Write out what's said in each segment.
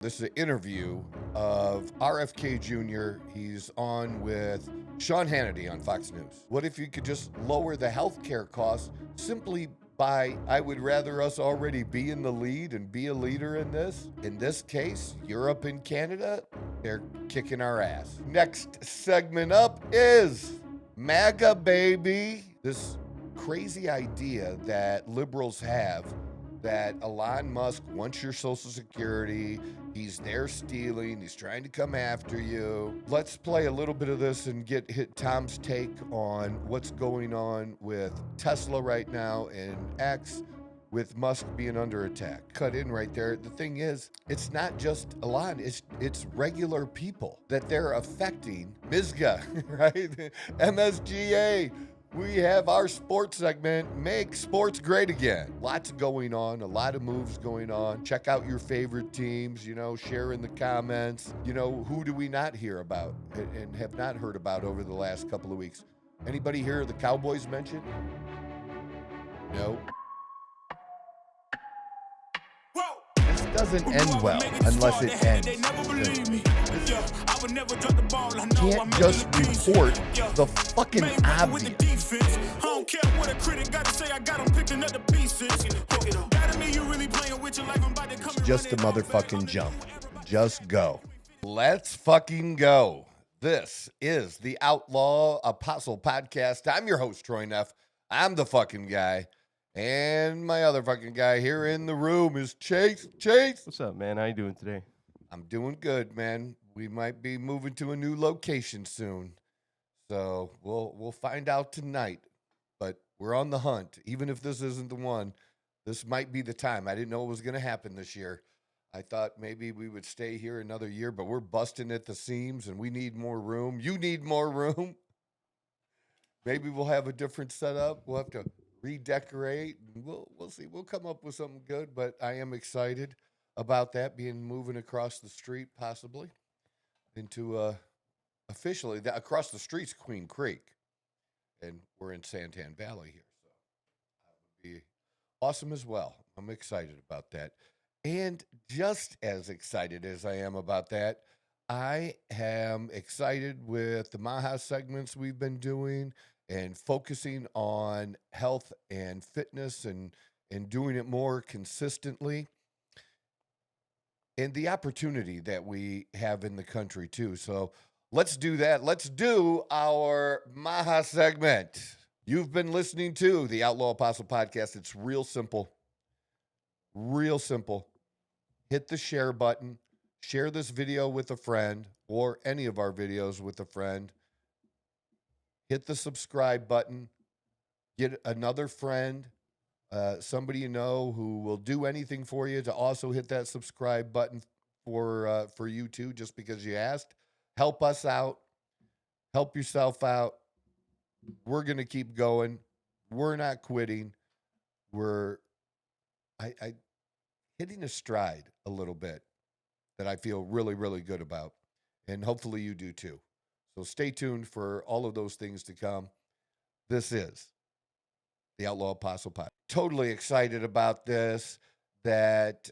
This is an interview of RFK Jr. He's on with Sean Hannity on Fox News. What if you could just lower the healthcare costs simply by, I would rather us already be in the lead and be a leader in this? In this case, Europe and Canada, they're kicking our ass. Next segment up is MAGA, baby. This crazy idea that liberals have that Elon Musk wants your Social Security. He's there stealing. He's trying to come after you. Let's play a little bit of this and hit Tom's take on what's going on with Tesla right now and X, with Musk being under attack. Cut in right there. The thing is, it's not just Elon, it's regular people that they're affecting. MSGA, right? MSGA. We have our sports segment, Make Sports Great Again. Lots going on, a lot of moves going on. Check out your favorite teams, share in the comments. Who do we not hear about and have not heard about over the last couple of weeks? Anybody hear the Cowboys mentioned? No. This doesn't end well unless it ends. Can't just report the fucking obvious. It's just a motherfucking jump. Just go. Let's fucking go. This is the Outlaw Apostle Podcast. I'm your host, Troy Neff. I'm the fucking guy. And my other fucking guy here in the room is Chase. Chase. What's up, man? How you doing today? I'm doing good, man. We might be moving to a new location soon. So we'll find out tonight. But we're on the hunt. Even if this isn't the one, this might be the time. I didn't know it was going to happen this year. I thought maybe we would stay here another year, but we're busting at the seams and we need more room. You need more room. Maybe we'll have a different setup. We'll have to redecorate. We'll see. We'll come up with something good, but I am excited about that, moving across the street, possibly into officially across the street's Queen Creek, and we're in Santan Valley here, so that would be awesome as well. I'm excited about that, and just as excited as I am about that, I am excited with the MAHA segments we've been doing and focusing on health and fitness and doing it more consistently. And the opportunity that we have in the country too. So let's do that. Let's do our MAHA segment. You've been listening to the Outlaw Apostle Podcast. It's real simple. Real simple. Hit the share button. Share this video with a friend or any of our videos with a friend. Hit the subscribe button. Get another friend, somebody you know who will do anything for you to also hit that subscribe button for you too, just because you asked. Help us out. Help yourself out. We're going to keep going. We're not quitting. We're hitting a stride a little bit that I feel really, really good about. And hopefully you do too. So stay tuned for all of those things to come. This is the Outlaw Apostle Podcast. Totally excited about this, that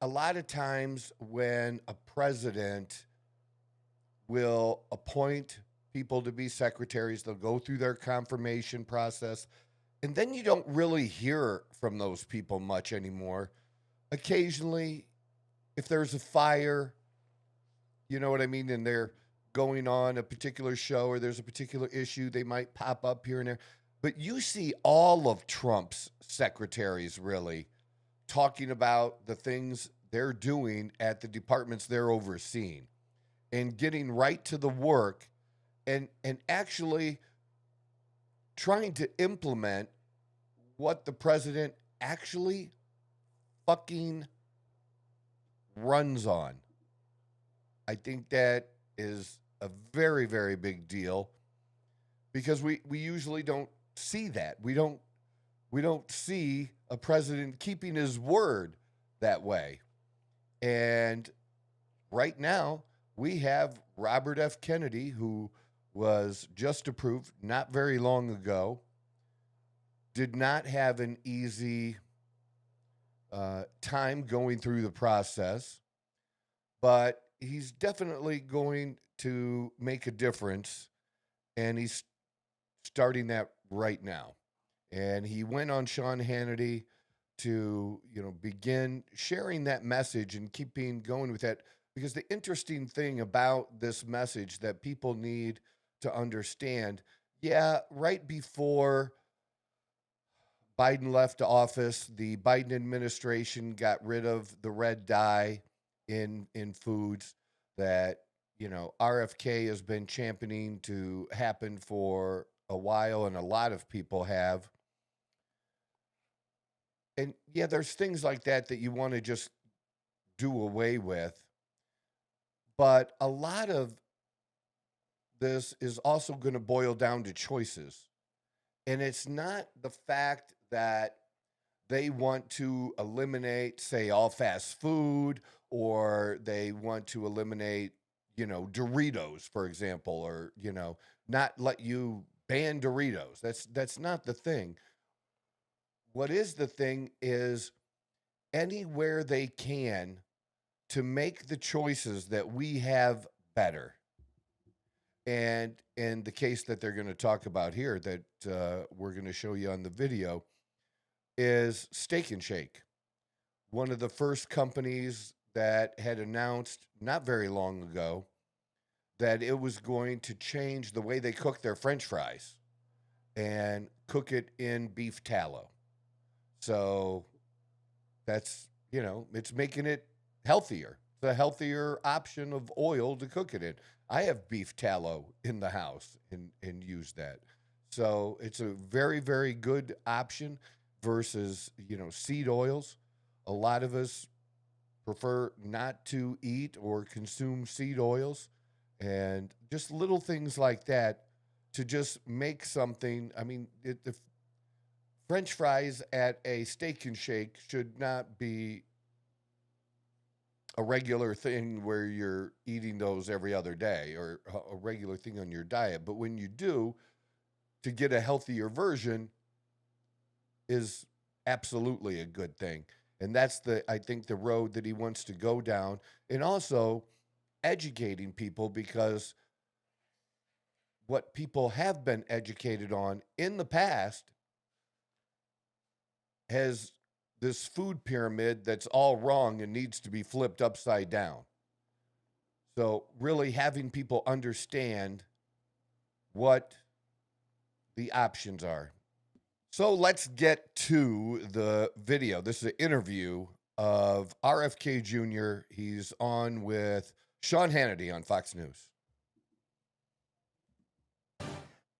a lot of times when a president will appoint people to be secretaries, they'll go through their confirmation process, and then you don't really hear from those people much anymore. Occasionally, if there's a fire, you know what I mean, and they're going on a particular show or there's a particular issue, they might pop up here and there. But you see all of Trump's secretaries really talking about the things they're doing at the departments they're overseeing and getting right to the work and actually trying to implement what the president actually fucking runs on. I think that is a very, very big deal because we usually don't see that. We don't see a president keeping his word that way. And right now we have Robert F. Kennedy, who was just approved not very long ago, did not have an easy time going through the process. but he's definitely going to make a difference, and he's starting that right now. And he went on Sean Hannity to, begin sharing that message and keeping going with that. Because the interesting thing about this message that people need to understand, yeah, right before Biden left office, the Biden administration got rid of the red dye in foods that, RFK has been championing to happen for a while, and a lot of people have. And yeah, there's things like that that you want to just do away with. But a lot of this is also going to boil down to choices. And it's not the fact that they want to eliminate, say, all fast food, or they want to eliminate, Doritos, for example, or, not let you ban Doritos. That's not the thing. What is the thing is anywhere they can to make the choices that we have better. And in the case that they're going to talk about here, that we're going to show you on the video, is Steak and Shake, one of the first companies that had announced not very long ago that it was going to change the way they cook their French fries and cook it in beef tallow. So that's, it's making it healthier. It's a healthier option of oil to cook it in. I have beef tallow in the house and use that. So it's a very, very good option versus, seed oils. A lot of us prefer not to eat or consume seed oils, and just little things like that to just make something. I mean, the French fries at a Steak and Shake should not be a regular thing where you're eating those every other day or a regular thing on your diet. But when you do, to get a healthier version is absolutely a good thing. And that's I think the road that he wants to go down, and also educating people, because what people have been educated on in the past has this food pyramid that's all wrong and needs to be flipped upside down. So really having people understand what the options are. So let's get to the video. This is an interview of RFK Jr. He's on with Sean Hannity on Fox News.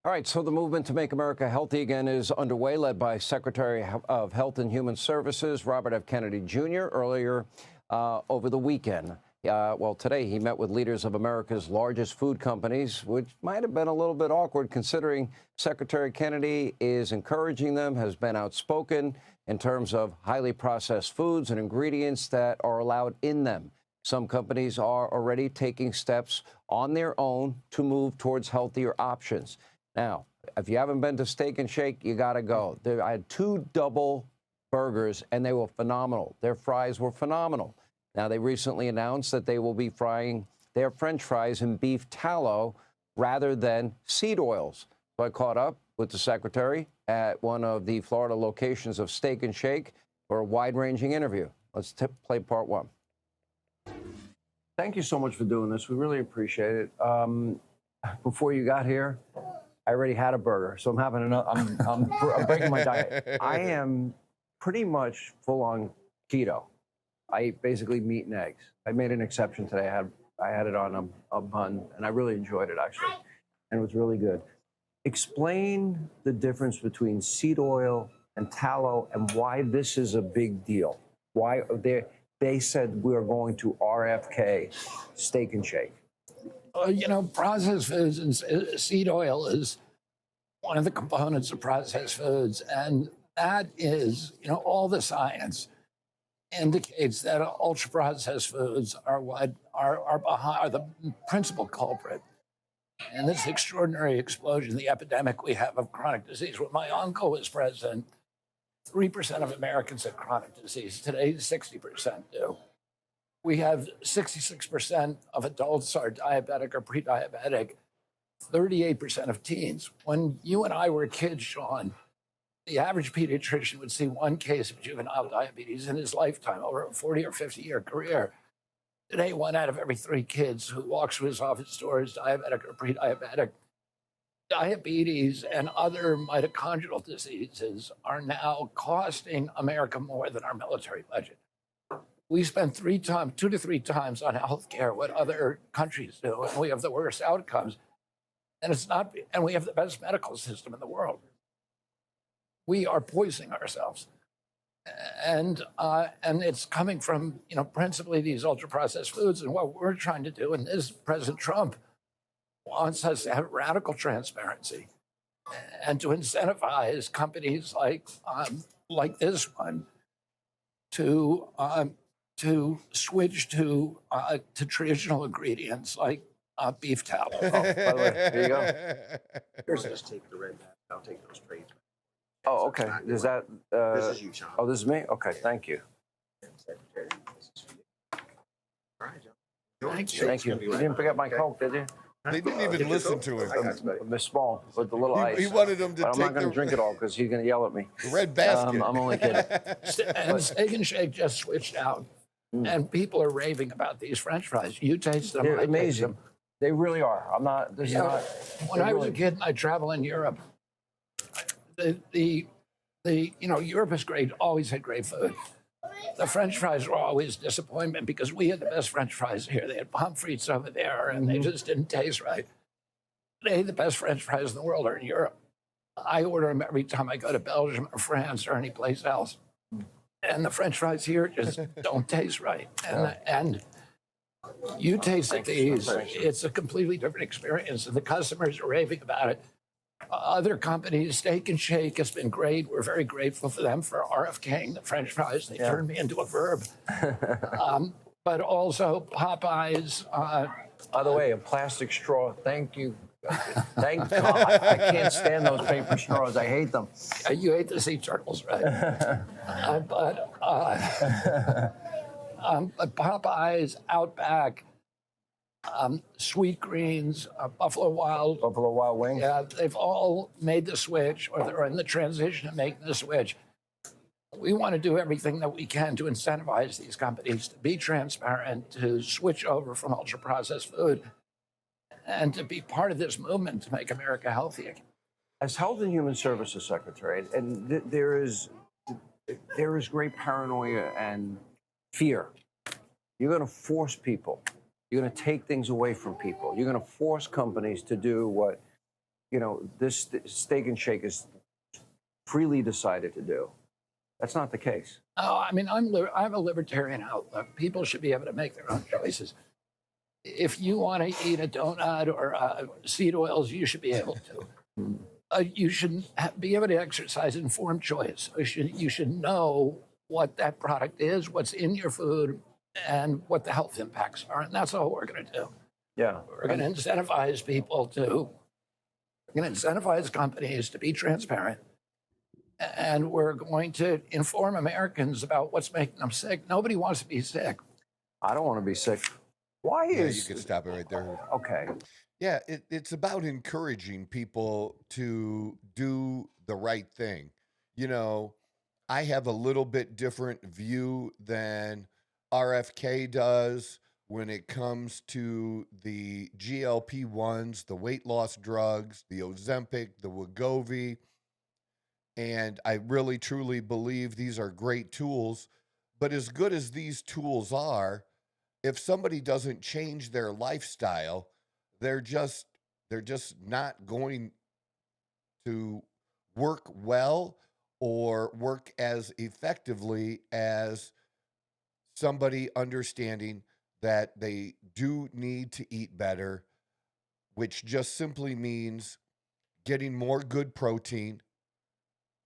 All right, so the movement to make America healthy again is underway, led by Secretary of Health and Human Services Robert F. Kennedy Jr. earlier over the weekend. Today he met with leaders of America's largest food companies, which might have been a little bit awkward considering Secretary Kennedy is encouraging them, has been outspoken in terms of highly processed foods and ingredients that are allowed in them. Some companies are already taking steps on their own to move towards healthier options. Now, if you haven't been to Steak and Shake, you got to go. I had 2 double burgers, and they were phenomenal. Their fries were phenomenal. Now, they recently announced that they will be frying their French fries in beef tallow rather than seed oils. So I caught up with the secretary at one of the Florida locations of Steak and Shake for a wide-ranging interview. Let's play part 1. Thank you so much for doing this. We really appreciate it. Before you got here, I already had a burger, so I'm having another. I'm breaking my diet. I am pretty much full-on keto. I eat basically meat and eggs. I made an exception today. I had it on a bun, and I really enjoyed it, actually, and it was really good. Explain the difference between seed oil and tallow and why this is a big deal. Why they said we are going to RFK Steak and Shake. Processed foods and seed oil is one of the components of processed foods. And that is, all the science indicates that ultra-processed foods are what are the principal culprit in this extraordinary explosion, the epidemic we have of chronic disease. When my uncle was president, 3% of Americans had chronic disease. Today, 60% do. we have 66% of adults are diabetic or pre-diabetic, 38% of teens. When you and I were kids, Sean, the average pediatrician would see one case of juvenile diabetes in his lifetime over a 40 or 50-year career. Today, 1 out of every 3 kids who walks through his office door is diabetic or pre-diabetic. Diabetes and other mitochondrial diseases are now costing America more than our military budget. We spend 2 to 3 times on healthcare what other countries do, and we have the worst outcomes. And we have the best medical system in the world. We are poisoning ourselves, and it's coming from principally these ultra processed foods. And what we're trying to do, and this President Trump wants us to have radical transparency and to incentivize companies like this one to switch to traditional ingredients like beef tallow. Oh, by the way, here you go. Here's just take the red bag. I'll take those trades. Oh, okay. Is that? This is you, Sean. Oh, this is me. Okay, thank you. Secretary, this is for you. All right, John. Thank you. You didn't forget my Coke, did you? They didn't even listen to I got him. you, buddy. Miss Small with the little ice. He wanted him to But I'm not take going to drink it all because he's going to yell at me. the red basket. I'm only kidding. And Steak and Shake just switched out, and people are raving about these French fries. You taste them, They're I taste amazing. them. They really are. I'm not. This is Yeah. not. When I was a kid and I travel in Europe, Europe is great, always had great food. The French fries were always a disappointment because we had the best French fries here. They had pommes frites over there, and they just didn't taste right. Today, the best French fries in the world are in Europe. I order them every time I go to Belgium or France or any place else. And the French fries here just don't taste right. And you taste these, it's a completely different experience, and the customers are raving about it. Other companies, Steak and Shake has been great. We're very grateful for them for RFKing the French fries. They turned me into a verb. But also Popeyes. By the way, a plastic straw. Thank you. Thank God. I can't stand those paper straws. I hate them. You hate the sea turtles, right? But Popeyes, Outback, Sweet Greens, Buffalo Wild Wings. Yeah, they've all made the switch, or they're in the transition of making the switch. We want to do everything that we can to incentivize these companies to be transparent, to switch over from ultra-processed food, and to be part of this movement to make America healthy again. As Health and Human Services Secretary, and there is great paranoia and fear. You're going to force people. You're going to take things away from people. You're going to force companies to do what, this Steak and Shake is freely decided to do. That's not the case. No, I mean, I'm a libertarian outlook. People should be able to make their own choices. If you want to eat a donut or seed oils, you should be able to. You should be able to exercise informed choice. You should know what that product is, what's in your food, and what the health impacts are. And that's all we're going to do. Yeah. We're going to incentivize we're going to incentivize companies to be transparent. And we're going to inform Americans about what's making them sick. Nobody wants to be sick. I don't want to be sick. Why Yeah, is... you could stop it right there. Okay. Yeah, it's about encouraging people to do the right thing. I have a little bit different view than RFK does when it comes to the GLP-1s, the weight loss drugs, the Ozempic, the Wegovy. And I really, truly believe these are great tools. But as good as these tools are, if somebody doesn't change their lifestyle, they're just not going to work well or work as effectively as somebody understanding that they do need to eat better, which just simply means getting more good protein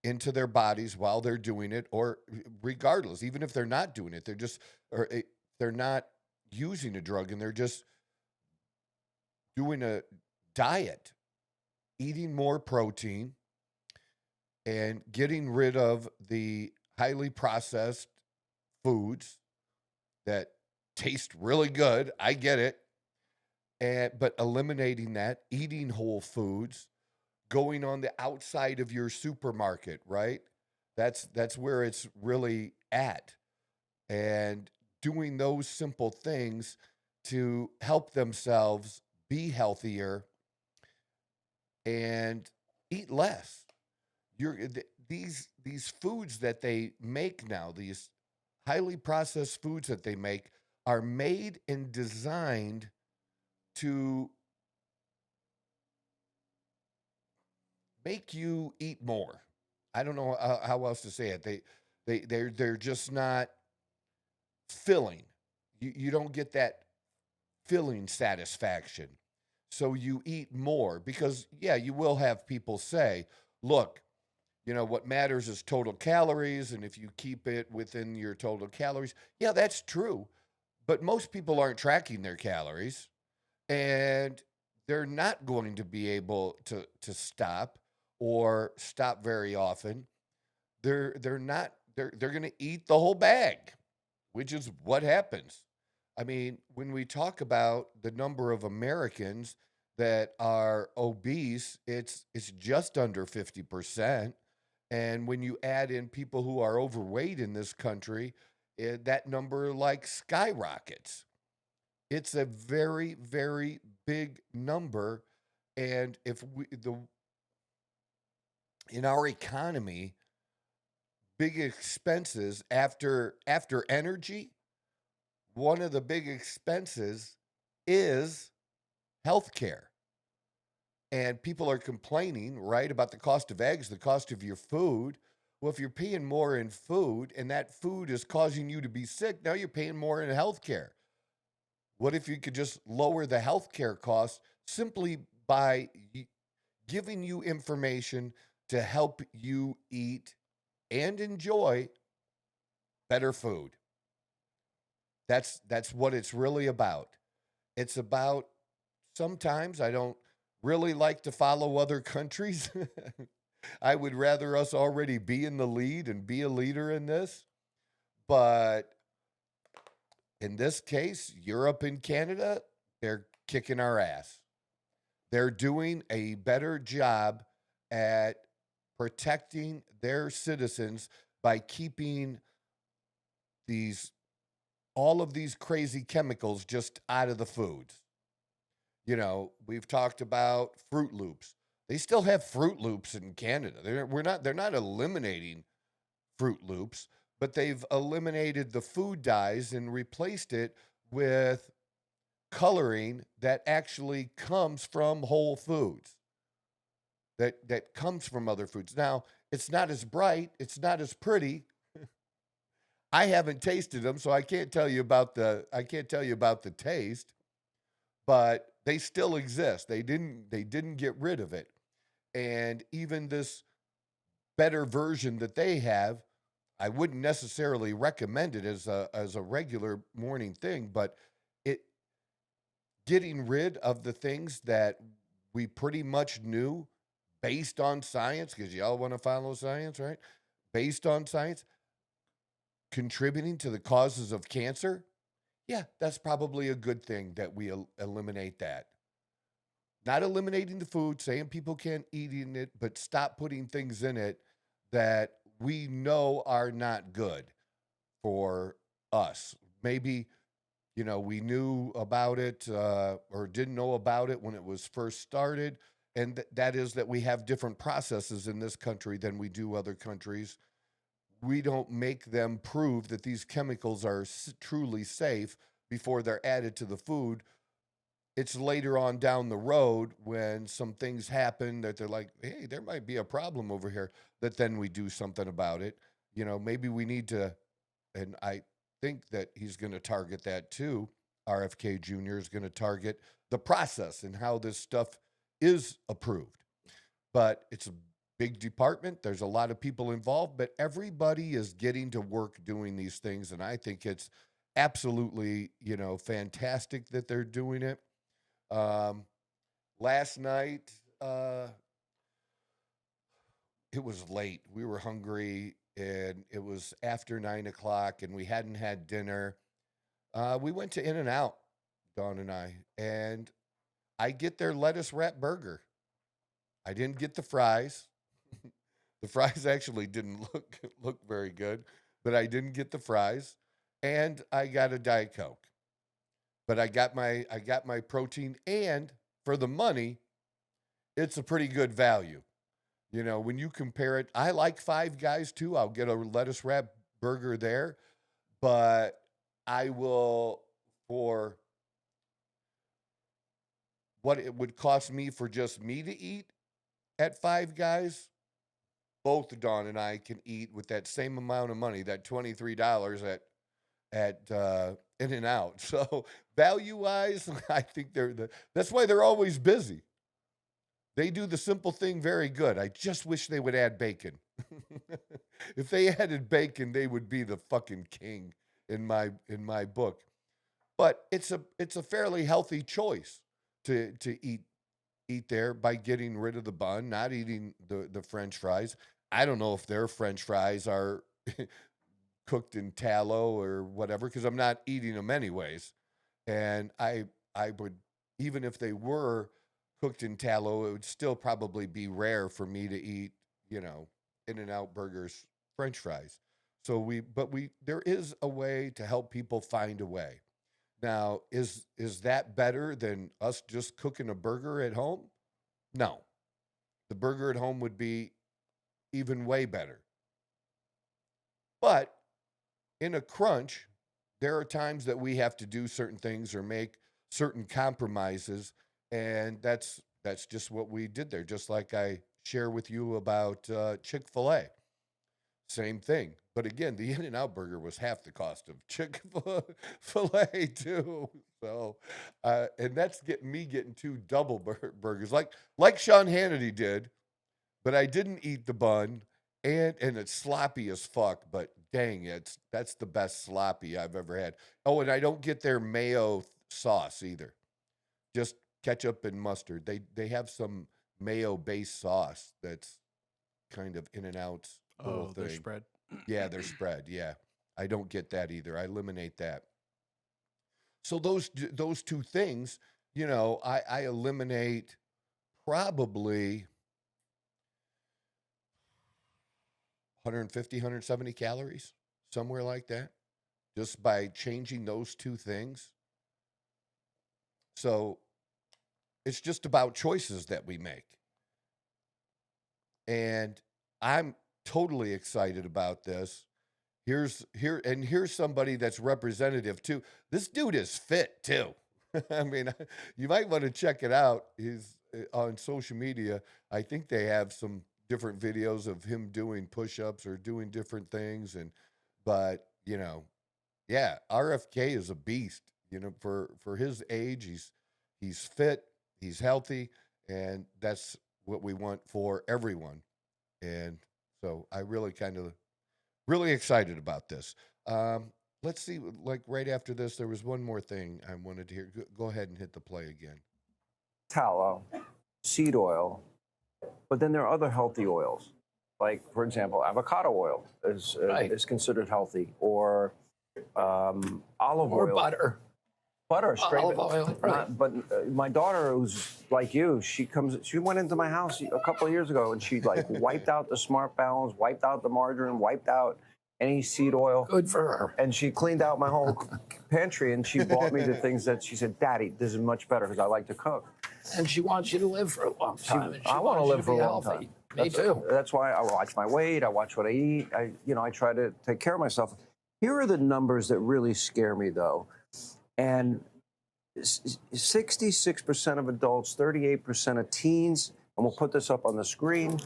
into their bodies while they're doing it, or regardless, even if they're not doing it, they're not using a drug and they're just doing a diet, eating more protein and getting rid of the highly processed foods that taste really good. I get it. But eliminating that, eating whole foods, going on the outside of your supermarket, right? That's where it's really at. And doing those simple things to help themselves be healthier and eat less. These foods that they make now, these highly processed foods that they make, are made and designed to make you eat more. I don't know how else to say it. They're just not filling. You don't get that filling satisfaction. So you eat more because, yeah, you will have people say, look, what matters is total calories. And if you keep it within your total calories, yeah, that's true. But most people aren't tracking their calories, and they're not going to be able to stop or stop very often. They're not, they're going to eat the whole bag, which is what happens. I mean, when we talk about the number of Americans that are obese, it's just under 50%. And when you add in people who are overweight in this country, that number like skyrockets. It's a very, very big number. And if in our economy, big expenses after energy, one of the big expenses is healthcare. And people are complaining, right, about the cost of eggs, the cost of your food. Well, if you're paying more in food and that food is causing you to be sick, now you're paying more in healthcare. What if you could just lower the healthcare costs simply by giving you information to help you eat and enjoy better food? That's what it's really about. It's about, sometimes I don't really like to follow other countries. I would rather us already be in the lead and be a leader in this. But in this case, Europe and Canada, they're kicking our ass. They're doing a better job at protecting their citizens by keeping all of these crazy chemicals just out of the foods. We've talked about Fruit Loops. They still have Fruit Loops in Canada. They're not eliminating Fruit Loops, but they've eliminated the food dyes and replaced it with coloring that actually comes from whole foods, that comes from other foods. Now, it's not as bright, it's not as pretty. I haven't tasted them, so I can't tell you about the taste, but they still exist. They didn't get rid of it. And even this better version that they have, I wouldn't necessarily recommend it as a regular morning thing, but it getting rid of the things that we pretty much knew based on science, because y'all want to follow science, right? Based on science, contributing to the causes of cancer, yeah, that's probably a good thing that we eliminate that. Not eliminating the food, saying people can't eat in it, but stop putting things in it that we know are not good for us. Maybe, we knew about it or didn't know about it when it was first started. And that is that we have different processes in this country than we do other countries. We don't make them prove that these chemicals are truly safe before they're added to the food. It's later on down the road when some things happen that they're like, hey, there might be a problem over here, that then we do something about it. Maybe we need to, and I think that he's going to target that too. RFK Jr. is going to target the process and how this stuff is approved. But it's a big department. There's a lot of people involved, but everybody is getting to work doing these things. And I think it's absolutely, fantastic that they're doing it. Last night, it was late. We were hungry, and it was after 9 o'clock, and we hadn't had dinner. We went to In-N-Out, Dawn and I get their lettuce wrap burger. I didn't get the fries. The fries actually didn't look very good, but I didn't get the fries, and I got a Diet Coke. But I got my protein, and for the money, it's a pretty good value. You know, when you compare it, I like Five Guys too. I'll get a lettuce wrap burger there, but I will, for what it would cost me for just me to eat at Five Guys, both Dawn and I can eat with that same amount of money, that $23 at In-N-Out. So value-wise, I think that's why they're always busy. They do the simple thing very good. I just wish they would add bacon. If they added bacon, they would be the fucking king in my book. But it's a fairly healthy choice to eat there by getting rid of the bun, not eating the French fries. I don't know if their French fries are cooked in tallow or whatever, because I'm not eating them anyways. And I would, even if they were cooked in tallow, it would still probably be rare for me to eat, In-N-Out burgers, French fries. So there is a way to help people find a way. Now, is that better than us just cooking a burger at home? No. The burger at home would be even way better. But in a crunch, there are times that we have to do certain things or make certain compromises, and that's just what we did there. Just like I share with you about Chick-fil-A. Same thing. But again, the In-N-Out burger was half the cost of Chick-fil-A too. So, and that's getting two double burgers, like Sean Hannity did. But I didn't eat the bun, and it's sloppy as fuck. But dang, that's the best sloppy I've ever had. Oh, and I don't get their mayo sauce either. Just ketchup and mustard. They have some mayo-based sauce that's kind of In-N-Out's whole thing. Their spread. Yeah, their spread. Yeah, I don't get that either. I eliminate that. So those two things, I eliminate probably 150, 170 calories, somewhere like that, just by changing those two things. So it's just about choices that we make. And I'm totally excited about this. Here's somebody that's representative too. This dude is fit too. I mean, you might want to check it out. He's on social media. I think they have some different videos of him doing push-ups or doing different things. But yeah, RFK is a beast. For his age, he's fit, he's healthy, and that's what we want for everyone. And so I really excited about this. Let's see, like right after this, there was one more thing I wanted to hear. Go ahead and hit the play again. Tallow, seed oil, but then there are other healthy oils. Like, for example, avocado oil is considered healthy, or olive oil. Or butter. Butter, straight Olive oil, right. But my daughter, who's like you, she went into my house a couple of years ago, and she wiped out the Smart Balance, wiped out the margarine, wiped out any seed oil. Good for her. And she cleaned out my whole pantry, and she bought me the things that she said, "Daddy, this is much better because I like to cook." And she wants you to live for a long time. and she I want to wants you live for a be long healthy. time. Me too. That's why I watch my weight. I watch what I eat. I try to take care of myself. Here are the numbers that really scare me, though. And 66% of adults, 38% of teens, and we'll put this up on the screen,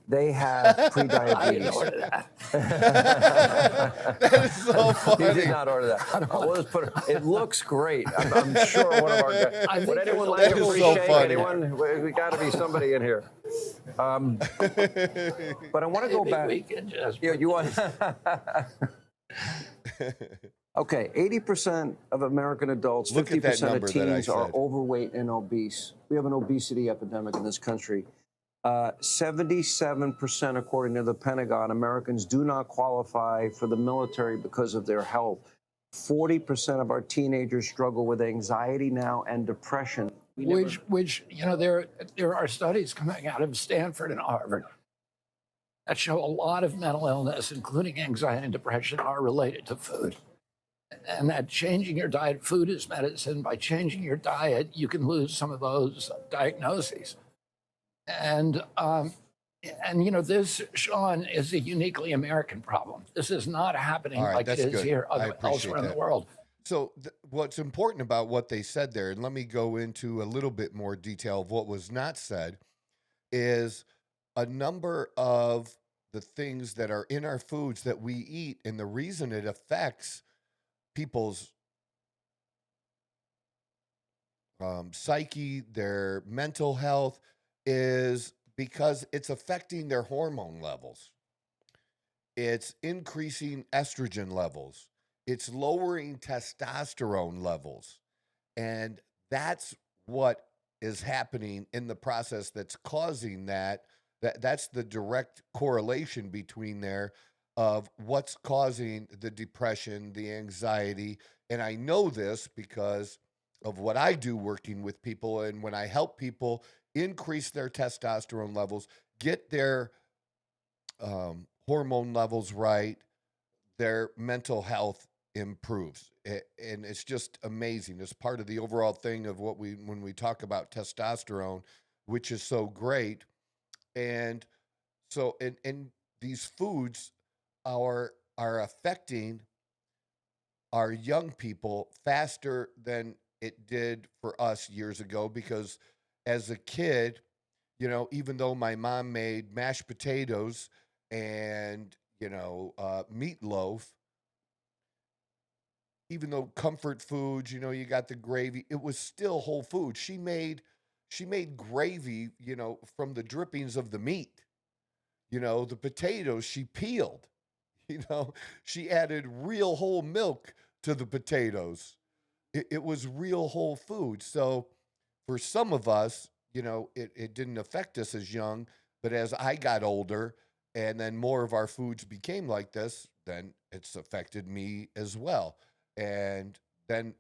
they have prediabetes. I didn't order that. That is so funny. You did not order that. We'll just put it looks great. I'm sure one of our guys. Would anyone like a free so shake? funny. Anyone? We got to be somebody in here. But I want to go Maybe back. we can just You want? Okay, 80% of American adults, Look at that 50% of number that I teens are said. overweight and obese. We have an obesity epidemic in this country. 77%, according to the Pentagon, Americans do not qualify for the military because of their health. 40% of our teenagers struggle with anxiety now and depression. Which you know, there are studies coming out of Stanford and Harvard that show a lot of mental illness, including anxiety and depression, are related to food. And that changing your diet, food is medicine. By changing your diet, you can lose some of those diagnoses. And you know, this, Sean, is a uniquely American problem. This is not happening All right, like it that's is good. here I appreciate elsewhere in the that. world. So what's important about what they said there, and let me go into a little bit more detail of what was not said, is a number of the things that are in our foods that we eat, and the reason it affects people's psyche, their mental health, is because it's affecting their hormone levels. It's increasing estrogen levels. It's lowering testosterone levels. And that's what is happening in the process that's causing that. That's the direct correlation between there of what's causing the depression, the anxiety. And I know this because of what I do working with people. And when I help people increase their testosterone levels, get their hormone levels right, their mental health improves. And it's just amazing. It's part of the overall thing of what when we talk about testosterone, which is so great. And so, and these foods are affecting our young people faster than it did for us years ago, because as a kid, you know, even though my mom made mashed potatoes and, you know, meatloaf, even though comfort foods, you know, you got the gravy, it was still whole food. She made gravy, you know, from the drippings of the meat. You know, the potatoes she peeled. You know, she added real whole milk to the potatoes. It was real whole food. So for some of us, you know, it didn't affect us as young, but as I got older and then more of our foods became like this, then it's affected me as well. And then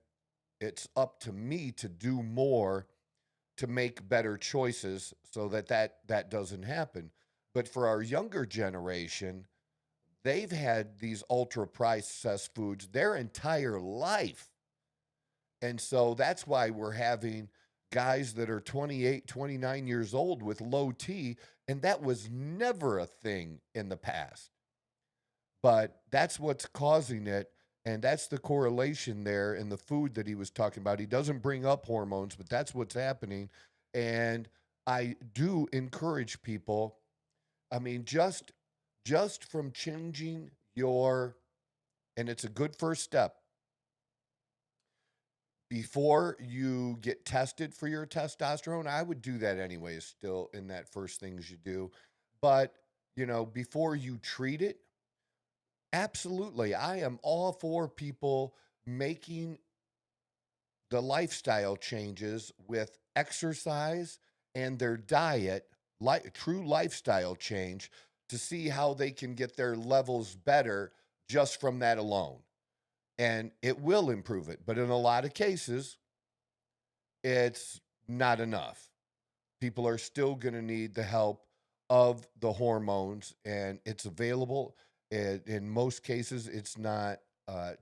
it's up to me to do more to make better choices so that doesn't happen. But for our younger generation, they've had these ultra processed foods their entire life. And so that's why we're having guys that are 28, 29 years old with low T, and that was never a thing in the past. But that's what's causing it, and that's the correlation there in the food that he was talking about. He doesn't bring up hormones, but that's what's happening. And I do encourage people, I mean, just from changing and it's a good first step, before you get tested for your testosterone. I would do that anyways, still in that first things you do. But, you know, before you treat it, absolutely, I am all for people making the lifestyle changes with exercise and their diet, true lifestyle change, to see how they can get their levels better just from that alone. And it will improve it. But in a lot of cases, it's not enough. People are still going to need the help of the hormones, and it's available. In most cases, it's not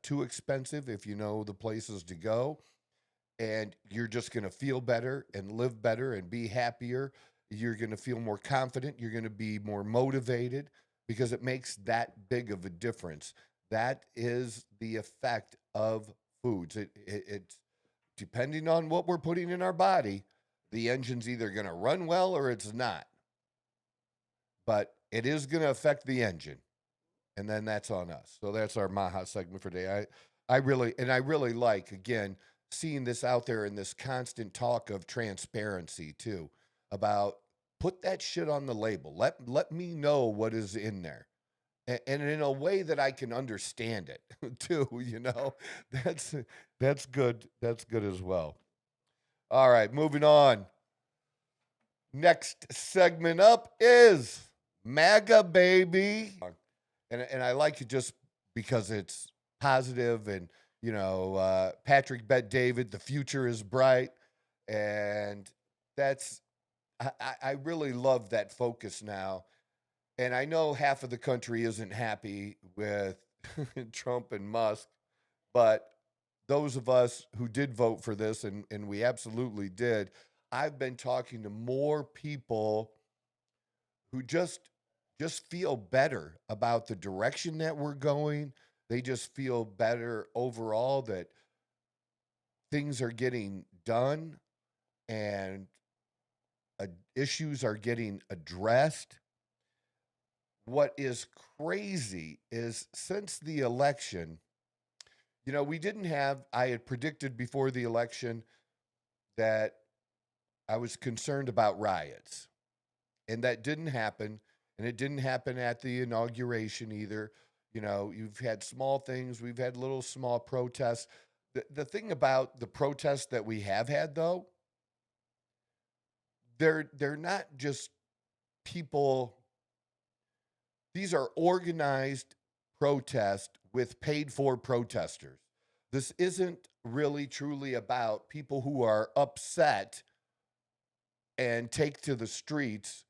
too expensive if you know the places to go. And you're just going to feel better and live better and be happier. You're going to feel more confident. You're going to be more motivated because it makes that big of a difference. That is the effect of foods. It's depending on what we're putting in our body, the engine's either going to run well or it's not. But it is going to affect the engine. And then that's on us. So that's our MAHA segment for today. I really like, again, seeing this out there in this constant talk of transparency too, about put that shit on the label. Let me know what is in there. And in a way that I can understand it too, you know. That's good. That's good as well. All right, moving on. Next segment up is MAGA, baby. And I like it just because it's positive, and Patrick Bet David, the future is bright. And I really love that focus now. And I know half of the country isn't happy with Trump and Musk, but those of us who did vote for this, and we absolutely did, I've been talking to more people who just feel better about the direction that we're going. They just feel better overall that things are getting done and issues are getting addressed. What is crazy is since the election, I had predicted before the election that I was concerned about riots. And that didn't happen. And it didn't happen at the inauguration either. You've had small things. We've had little small protests. The thing about the protests that we have had, though, they're not just people. These are organized protests with paid-for protesters. This isn't really truly about people who are upset and take to the streets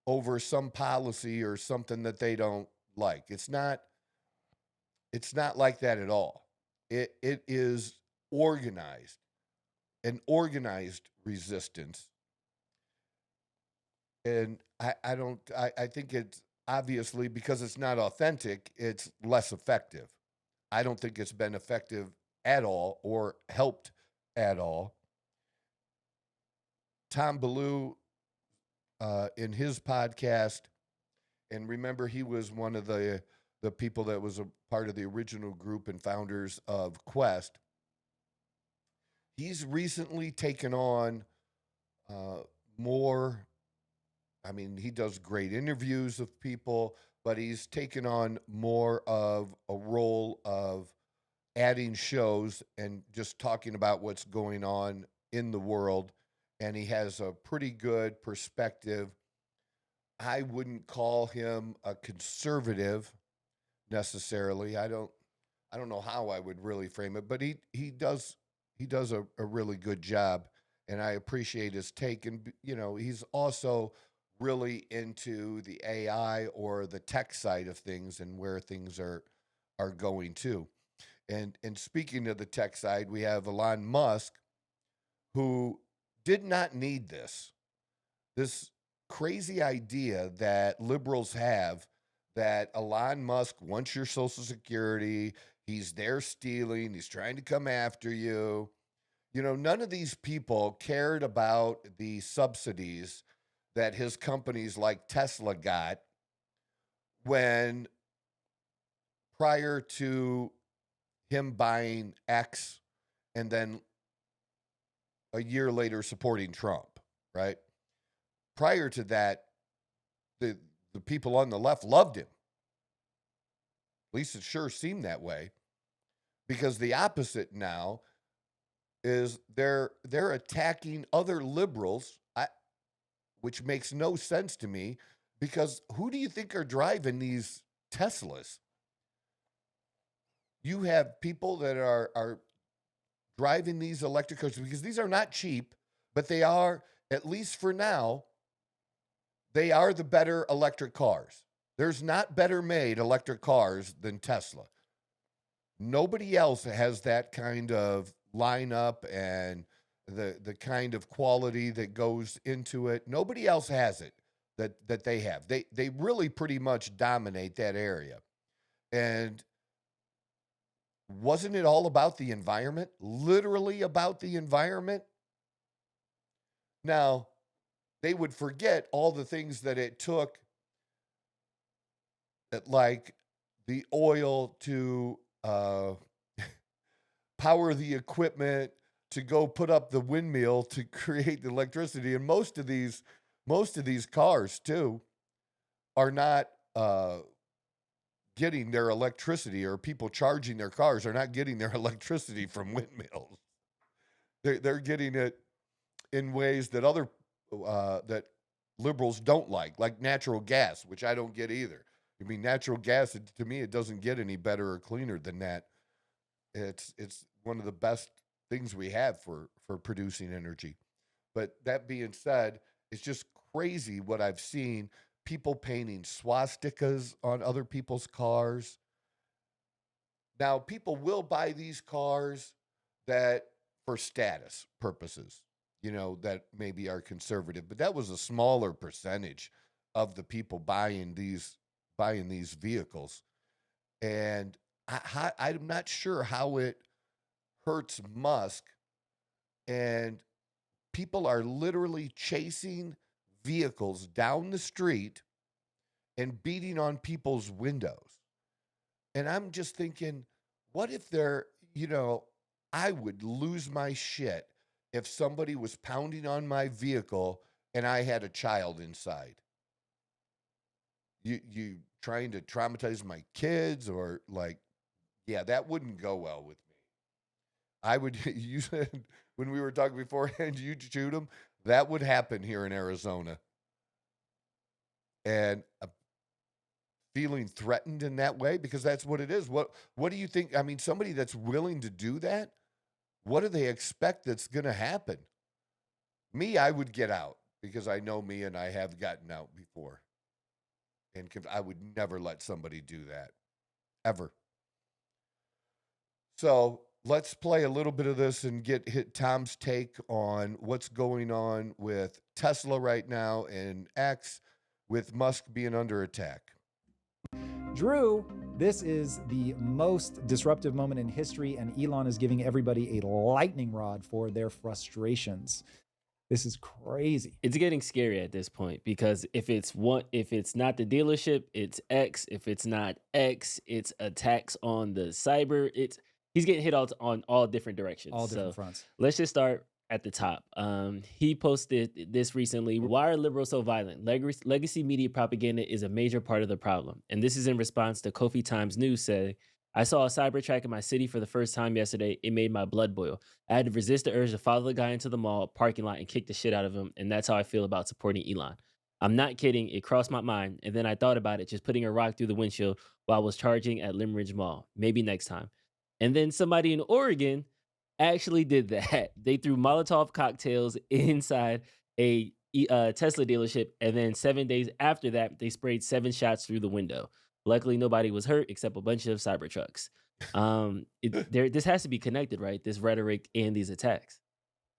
over some policy or something that they don't like. It's not like that at all. It is organized, an organized resistance. And I think it's obviously, because it's not authentic, it's less effective. I don't think it's been effective at all or helped at all. Tom Bilyeu, in his podcast, and remember, he was one of the people that was a part of the original group and founders of Quest. He's recently taken on more. I mean, he does great interviews of people, but he's taken on more of a role of adding shows and just talking about what's going on in the world. And he has a pretty good perspective. I wouldn't call him a conservative necessarily. I don't know how I would really frame it, but he does a really good job, and I appreciate his take. And he's also really into the AI or the tech side of things and where things are going to. And speaking of the tech side, we have Elon Musk, who did not need this crazy idea that liberals have that Elon Musk wants your Social Security. He's there stealing. He's trying to come after you. None of these people cared about the subsidies that his companies like Tesla got when prior to him buying X and then a year later supporting Trump, right? Prior to that, the people on the left loved him. At least it sure seemed that way, because the opposite now is they're attacking other liberals, which makes no sense to me, because who do you think are driving these Teslas? You have people that are driving these electric cars, because these are not cheap, but they are, at least for now, they are the better electric cars. There's not better made electric cars than Tesla. Nobody else has that kind of lineup and the kind of quality that goes into it. Nobody else has it that they have. They really pretty much dominate that area. And wasn't it all about the environment? Literally about the environment? Now, they would forget all the things that it took, like the oil to power the equipment, to go put up the windmill to create the electricity. And most of these cars too are not getting their electricity, or people charging their cars are not getting their electricity from windmills. They're getting it in ways that that liberals don't like natural gas, which I don't get either. I mean, natural gas, to me, it doesn't get any better or cleaner than that. It's one of the best things we have for producing energy. But that being said, it's just crazy what I've seen. People painting swastikas on other people's cars. Now, people will buy these cars that for status purposes, that maybe are conservative, but that was a smaller percentage of the people buying these vehicles. And I'm not sure how it hurts Musk. And people are literally chasing vehicles down the street and beating on people's windows. And I'm just thinking, what if I would lose my shit if somebody was pounding on my vehicle and I had a child inside. You trying to traumatize my kids, or that wouldn't go well with me. I would, you said when we were talking beforehand, you'd shoot them. That would happen here in Arizona. And I'm feeling threatened in that way, because that's what it is. What do you think? I mean, somebody that's willing to do that, what do they expect that's going to happen? Me, I would get out, because I know me and I have gotten out before. And I would never let somebody do that, ever. So let's play a little bit of this and hit Tom's take on what's going on with Tesla right now and X, with Musk being under attack. Drew, this is the most disruptive moment in history, and Elon is giving everybody a lightning rod for their frustrations. This is crazy. It's getting scary at this point, because if it's not the dealership, it's X. If it's not X, it's attacks on the cyber. He's getting hit on all different directions. All different fronts. Let's just start at the top. He posted this recently. Why are liberals so violent? Legacy media propaganda is a major part of the problem. And this is in response to Kofi Times News saying, I saw a cyber track in my city for the first time yesterday. It made my blood boil. I had to resist the urge to follow the guy into the mall parking lot and kick the shit out of him. And that's how I feel about supporting Elon. I'm not kidding. It crossed my mind. And then I thought about it, just putting a rock through the windshield while I was charging at Limridge Mall. Maybe next time. And then somebody in Oregon actually did that. They threw Molotov cocktails inside a Tesla dealership. And then 7 days after that, they sprayed 7 shots through the window. Luckily, nobody was hurt except a bunch of Cybertrucks. This has to be connected, right? This rhetoric and these attacks.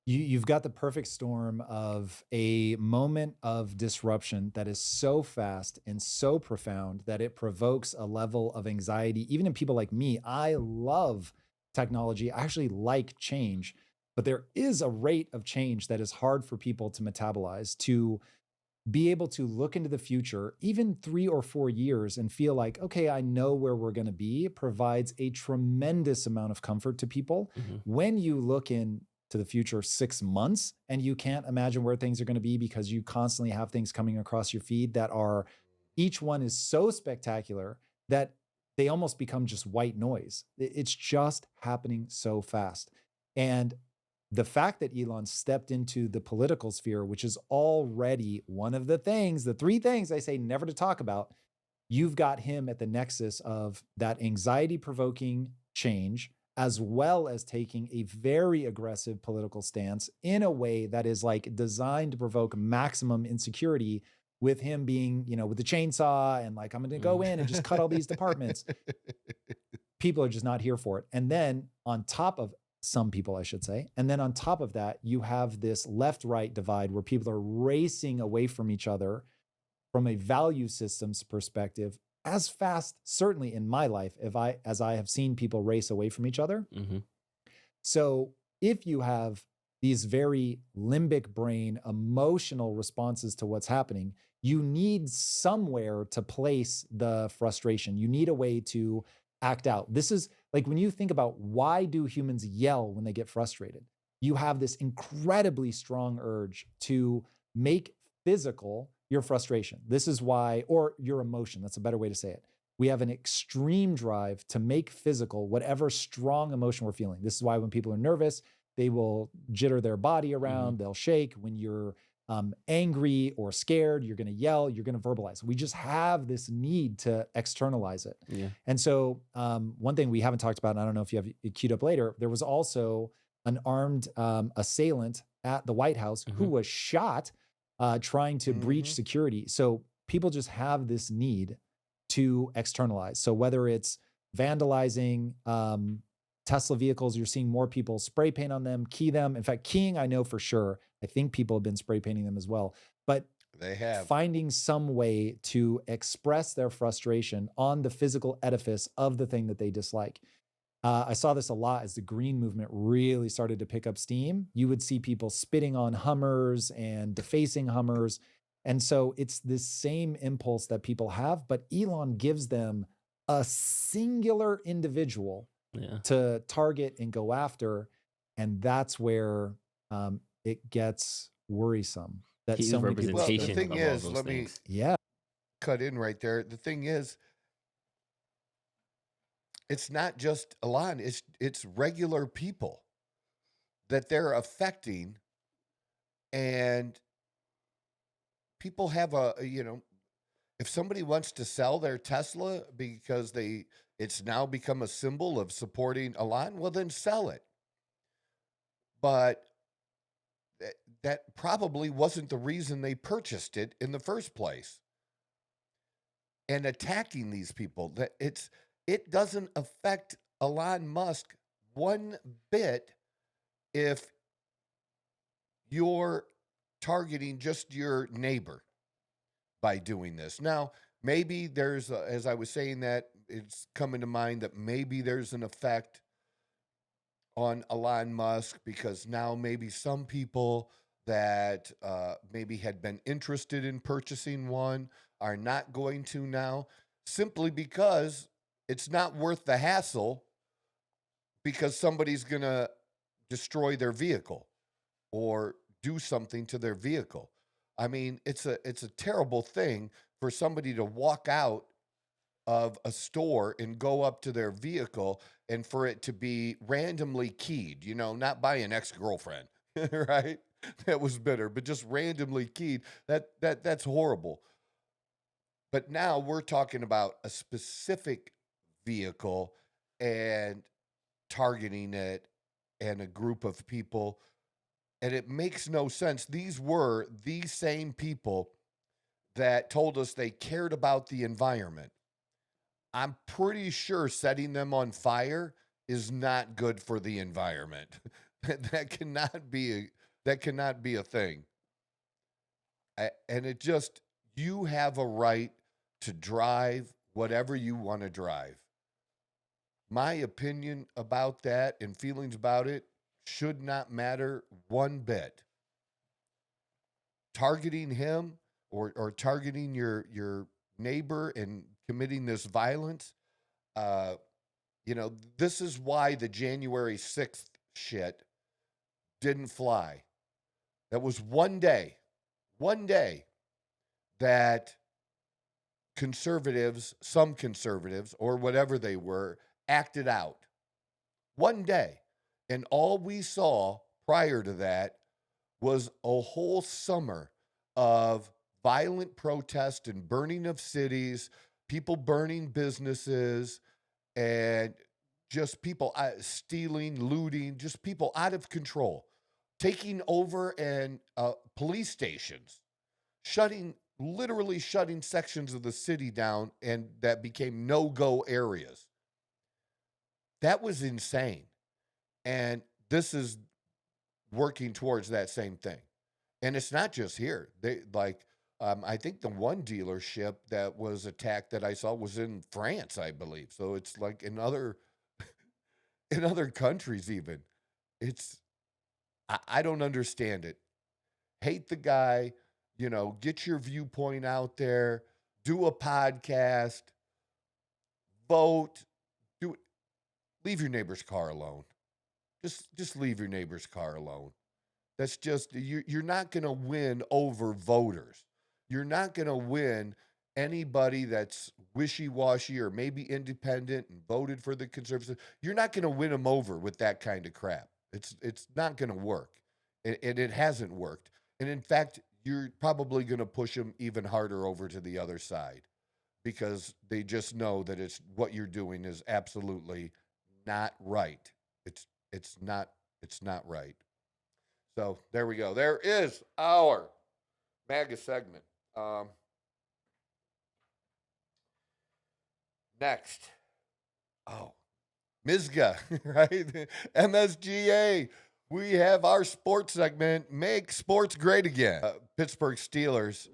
You've got the perfect storm of a moment of disruption that is so fast and so profound that it provokes a level of anxiety, even in people like me. I love technology. I actually like change, but there is a rate of change that is hard for people to metabolize, to be able to look into the future, even 3 or 4 years, and feel like, okay, I know where we're going to be, provides a tremendous amount of comfort to people. Mm-hmm. When you look into the future 6 months and you can't imagine where things are going to be because you constantly have things coming across your feed that are, each one is so spectacular that they almost become just white noise. It's just happening so fast. And the fact that Elon stepped into the political sphere, which is already one of the 3 things I say never to talk about, you've got him at the nexus of that anxiety-provoking change, as well as taking a very aggressive political stance in a way that is like designed to provoke maximum insecurity, with him being, with the chainsaw and like, I'm going to go in and just cut all these departments. People are just not here for it. And then on top of some people, I should say. And then on top of that, you have this left-right divide where people are racing away from each other from a value systems perspective as fast, certainly in my life, as I have seen people race away from each other. Mm-hmm. So if you have these very limbic brain emotional responses to what's happening, you need somewhere to place the frustration. You need a way to act out. This is like when you think about why do humans yell when they get frustrated? You have this incredibly strong urge to make physical your frustration. This is why, or your emotion, that's a better way to say it. We have an extreme drive to make physical whatever strong emotion we're feeling. This is why when people are nervous, they will jitter their body around, they'll shake. When you're angry or scared, you're going to yell, you're going to verbalize. We just have this need to externalize it. Yeah. And so one thing we haven't talked about, and I don't know if you have it queued up later, there was also an armed assailant at the White House who was shot trying to breach security. So people just have this need to externalize. So whether it's vandalizing Tesla vehicles, you're seeing more people spray paint on them, key them. In fact, keying, I know for sure. I think people have been spray painting them as well. But They have. finding some way to express their frustration on the physical edifice of the thing that they dislike. I saw this a lot as the green movement really started to pick up steam. You would see people spitting on Hummers and defacing Hummers. And so it's this same impulse that people have, but Elon gives them a singular individual to target and go after. And that's where it gets worrisome. That He's so a many people. Well, the representation thing of all is, those let me things. Yeah. cut in right there. The thing is, it's not just Elon, it's regular people that they're affecting. And people have if somebody wants to sell their Tesla because it's now become a symbol of supporting Elon, well, then sell it. But that probably wasn't the reason they purchased it in the first place. And attacking these people, it doesn't affect Elon Musk one bit if you're targeting just your neighbor by doing this. Now, maybe there's, as I was saying that, it's coming to mind that maybe there's an effect on Elon Musk because now maybe some people that maybe had been interested in purchasing one are not going to now, simply because it's not worth the hassle because somebody's going to destroy their vehicle or do something to their vehicle. I mean, it's a terrible thing for somebody to walk out of a store and go up to their vehicle and for it to be randomly keyed, not by an ex-girlfriend, right? That was bitter, but just randomly keyed. That's horrible. But now we're talking about a specific vehicle and targeting it and a group of people. And it makes no sense. These were the same people that told us they cared about the environment. I'm pretty sure setting them on fire is not good for the environment. That cannot be a thing. And it just, you have a right to drive whatever you want to drive. My opinion about that and feelings about it should not matter one bit. Targeting him or targeting your neighbor and committing this violence, this is why the January 6th shit didn't fly. That was one day that some conservatives, or whatever they were, acted out. One day. And all we saw prior to that was a whole summer of violent protest and burning of cities, people burning businesses, and just people stealing, looting, just people out of control, taking over and police stations, literally shutting sections of the city down, and that became no-go areas. That was insane. And this is working towards that same thing. And it's not just here. I think the one dealership that was attacked that I saw was in France, I believe. So it's like in other countries even. I don't understand it. Hate the guy, get your viewpoint out there, do a podcast, vote, leave your neighbor's car alone. Just leave your neighbor's car alone. That's just, you're not going to win over voters. You're not going to win anybody that's wishy-washy or maybe independent and voted for the conservatives. You're not going to win them over with that kind of crap. It's not going to work. And it hasn't worked. And in fact, you're probably going to push them even harder over to the other side because they just know that it's what you're doing is absolutely not right. It's not right. So there we go. There is our MAGA segment. Next. Oh, MSGA, right? MSGA. We have our sports segment, Make Sports Great Again. Pittsburgh Steelers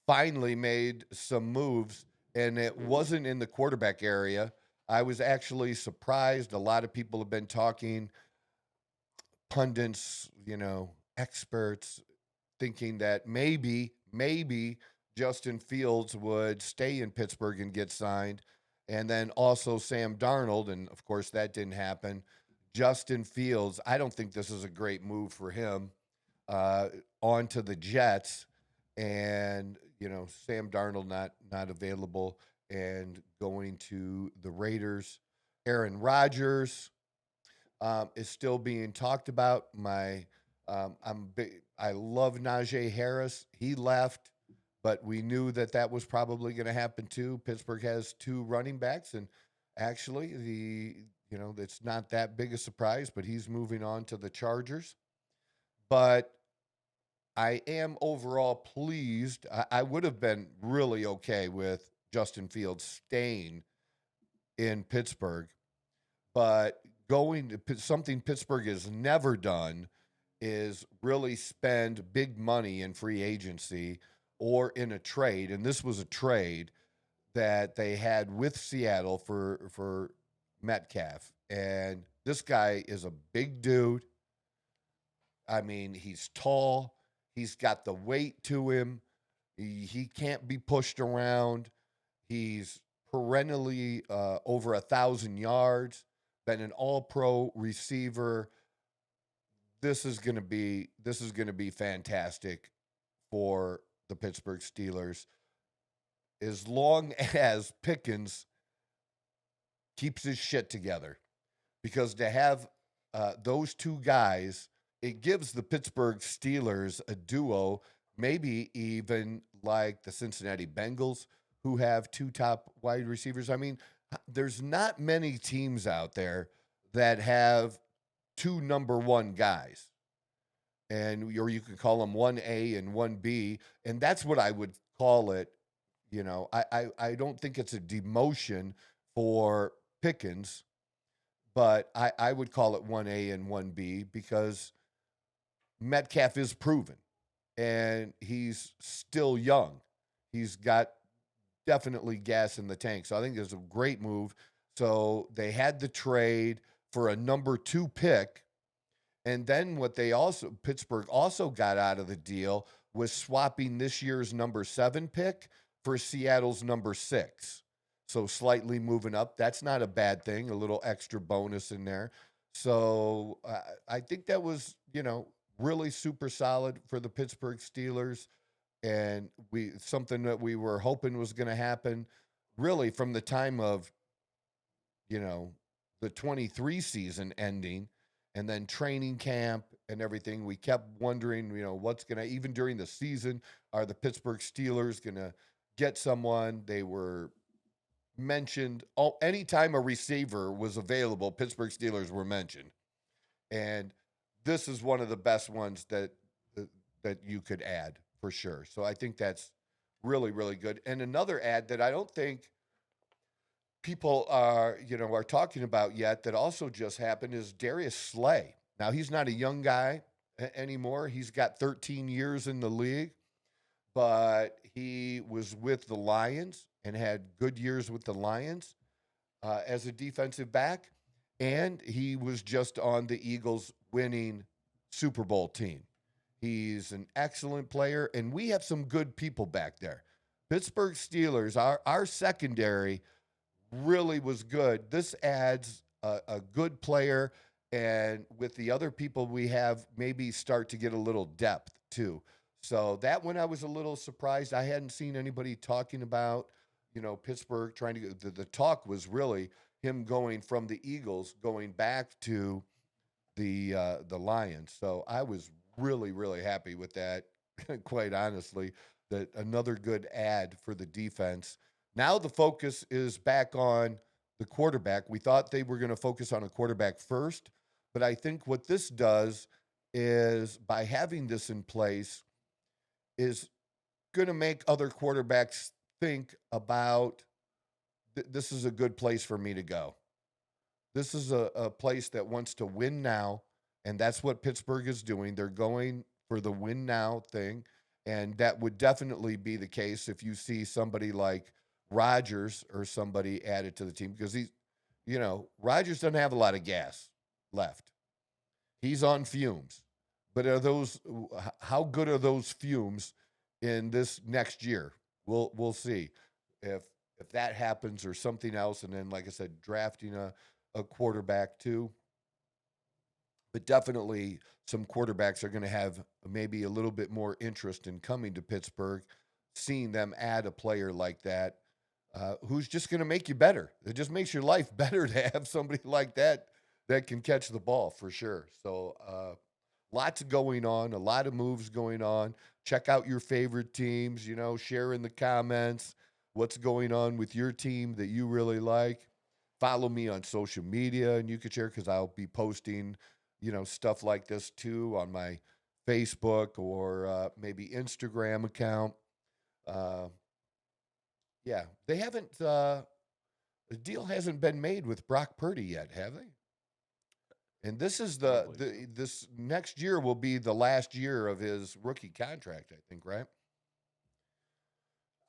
finally made some moves, and it wasn't in the quarterback area. I was actually surprised. A lot of people have been talking, pundits, experts, thinking that maybe Justin Fields would stay in Pittsburgh and get signed. And then also Sam Darnold, and of course that didn't happen. Justin Fields, I don't think this is a great move for him. On to the Jets, and Sam Darnold not available, and going to the Raiders. Aaron Rodgers is still being talked about. I love Najee Harris. He left, but we knew that was probably going to happen too. Pittsburgh has 2 running backs, and actually it's not that big a surprise, but he's moving on to the Chargers. But I am overall pleased. I would have been really okay with Justin Fields staying in Pittsburgh, but going to something Pittsburgh has never done is really spend big money in free agency or in a trade. And this was a trade that they had with Seattle for Metcalf. And this guy is a big dude. I mean, he's tall. He's got the weight to him. He can't be pushed around. He's perennially over 1,000 yards. Been an all-pro receiver. This is going to be fantastic for the Pittsburgh Steelers, as long as Pickens keeps his shit together. Because to have those 2 guys, it gives the Pittsburgh Steelers a duo, maybe even like the Cincinnati Bengals, who have 2 top wide receivers. I mean, there's not many teams out there that have 2 number 1 guys. Or you could call them 1A and 1B, and that's what I would call it. I don't think it's a demotion for Pickens, but I would call it 1A and 1B because Metcalf is proven, and he's still young. He's got definitely gas in the tank, so I think it's a great move. So they had the trade for a number 2 pick. And then Pittsburgh also got out of the deal was swapping this year's number 7 pick for Seattle's number 6. So slightly moving up. That's not a bad thing, a little extra bonus in there. So I think that was, really super solid for the Pittsburgh Steelers. And something that we were hoping was going to happen really from the time of, the 23 season ending. And then training camp and everything, we kept wondering, what's going to, even during the season, are the Pittsburgh Steelers going to get someone? They were mentioned. Anytime a receiver was available, Pittsburgh Steelers were mentioned. And this is one of the best ones that you could add for sure. So I think that's really, really good. And another ad that I don't think people are talking about yet that also just happened is Darius Slay. Now, he's not a young guy anymore. He's got 13 years in the league, but he was with the Lions and had good years with the Lions as a defensive back, and he was just on the Eagles winning Super Bowl team. He's an excellent player, and we have some good people back there. Pittsburgh Steelers, our secondary really was good. This adds a good player, and with the other people we have, maybe start to get a little depth too. So that one I was a little surprised. I hadn't seen anybody talking about, Pittsburgh trying to get, the talk was really him going from the Eagles, going back to the Lions. So I was really, really happy with that. quite honestly, that another good ad for the defense. Now the focus is back on the quarterback. We thought they were going to focus on a quarterback first, but I think what this does is by having this in place is going to make other quarterbacks think about this is a good place for me to go. This is a place that wants to win now, and that's what Pittsburgh is doing. They're going for the win now thing, and that would definitely be the case if you see somebody like Rodgers or somebody added to the team, because Rodgers doesn't have a lot of gas left. He's on fumes. But how good are those fumes in this next year? We'll see if that happens or something else. And then, like I said, drafting a quarterback too. But definitely some quarterbacks are going to have maybe a little bit more interest in coming to Pittsburgh, seeing them add a player like that, who's just going to make you better. It just makes your life better to have somebody like that can catch the ball for sure. So lots going on, a lot of moves going on. Check out your favorite teams, share in the comments what's going on with your team that you really like. Follow me on social media, and you can share, because I'll be posting, stuff like this too on my Facebook or maybe Instagram account. Yeah, they haven't, the deal hasn't been made with Brock Purdy yet, have they? And this is this next year will be the last year of his rookie contract, I think, right?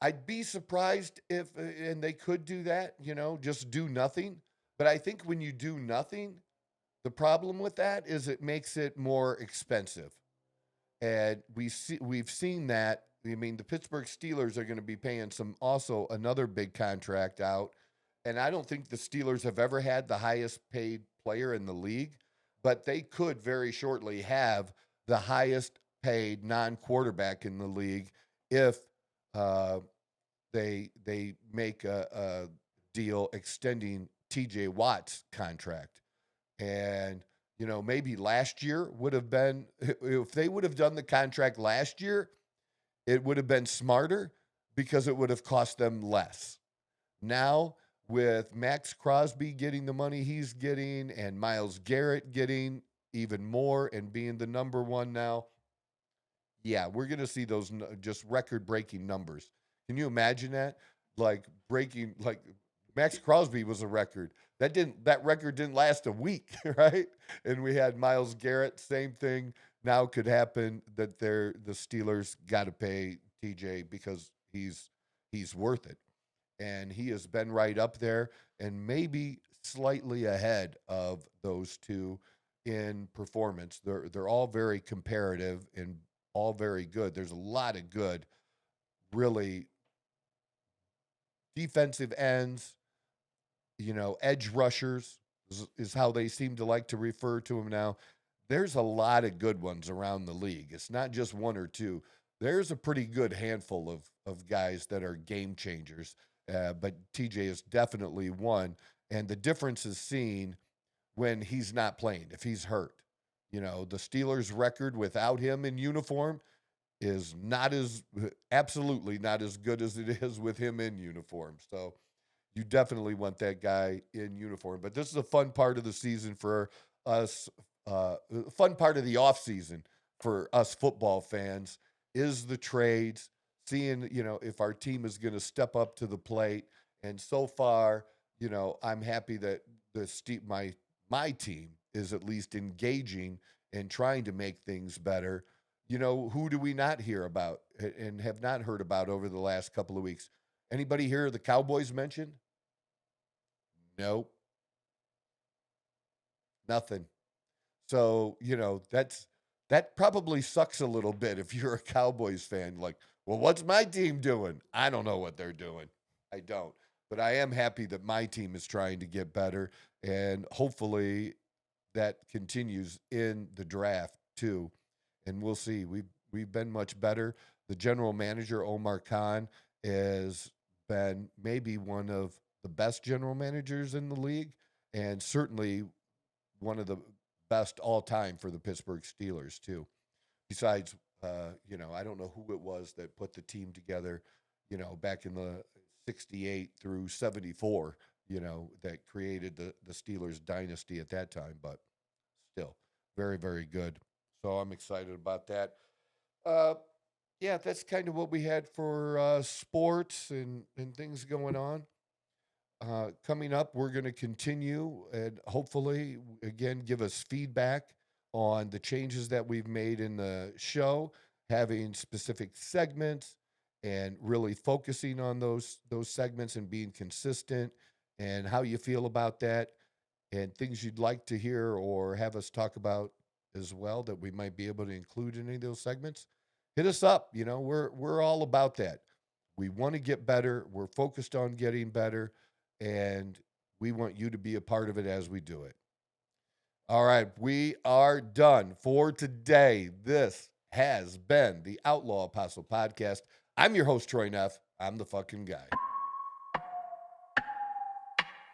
I'd be surprised if, and they could do that, just do nothing. But I think when you do nothing, the problem with that is it makes it more expensive. And we've seen that. I mean, the Pittsburgh Steelers are going to be paying another big contract out. And I don't think the Steelers have ever had the highest paid player in the league, but they could very shortly have the highest paid non-quarterback in the league if they make a deal extending TJ Watt's contract. And, maybe last year would have been, if they would have done the contract last year, it would have been smarter because it would have cost them less. Now, with Max Crosby getting the money he's getting and Myles Garrett getting even more and being the number one now, yeah, we're going to see those just record-breaking numbers. Can you imagine that? Like Max Crosby was a record. That record didn't last a week, right? And we had Myles Garrett, same thing. Now could happen that the Steelers got to pay TJ because he's worth it. And he has been right up there and maybe slightly ahead of those two in performance. They're all very comparative and all very good. There's a lot of good, really defensive ends, edge rushers is how they seem to like to refer to them now. There's a lot of good ones around the league. It's not just one or two. There's a pretty good handful of guys that are game changers. But TJ is definitely one. And the difference is seen when he's not playing, if he's hurt. The Steelers' record without him in uniform is absolutely not as good as it is with him in uniform. So you definitely want that guy in uniform. But this is a fun part of the season for us, fun part of the offseason for us football fans is the trades, seeing, if our team is going to step up to the plate. And so far, I'm happy that my team is at least engaging and trying to make things better. Who do we not hear about and have not heard about over the last couple of weeks? Anybody hear the Cowboys mentioned? Nope. Nothing. So, that probably sucks a little bit if you're a Cowboys fan. Like, well, what's my team doing? I don't know what they're doing. I don't. But I am happy that my team is trying to get better, and hopefully that continues in the draft too. And we'll see. We've been much better. The general manager, Omar Khan, has been maybe one of the best general managers in the league, and certainly one of the best all time for the Pittsburgh Steelers too. Besides I don't know who it was that put the team together, back in the 68 through 74, that created the Steelers dynasty at that time, but still very, very good. So I'm excited about that. Yeah, that's kind of what we had for sports and things going on. Coming up, we're going to continue and hopefully, again, give us feedback on the changes that we've made in the show, having specific segments and really focusing on those segments and being consistent, and how you feel about that, and things you'd like to hear or have us talk about as well that we might be able to include in any of those segments. Hit us up. We're all about that. We want to get better. We're focused on getting better, and we want you to be a part of it as we do it. All right, we are done for today. This has been the Outlaw Apostle Podcast. I'm your host, Troy Neff. I'm the fucking guy.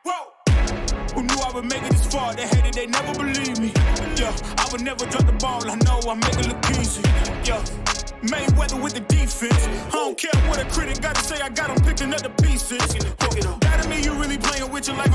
Whoa! Who knew I would make it this far? They hated, they never believe me. Yeah, I would never drop the ball. I know I make it look easy. Yeah, Mayweather with the defense. I don't care what a critic got to say. I got them picking up the pieces.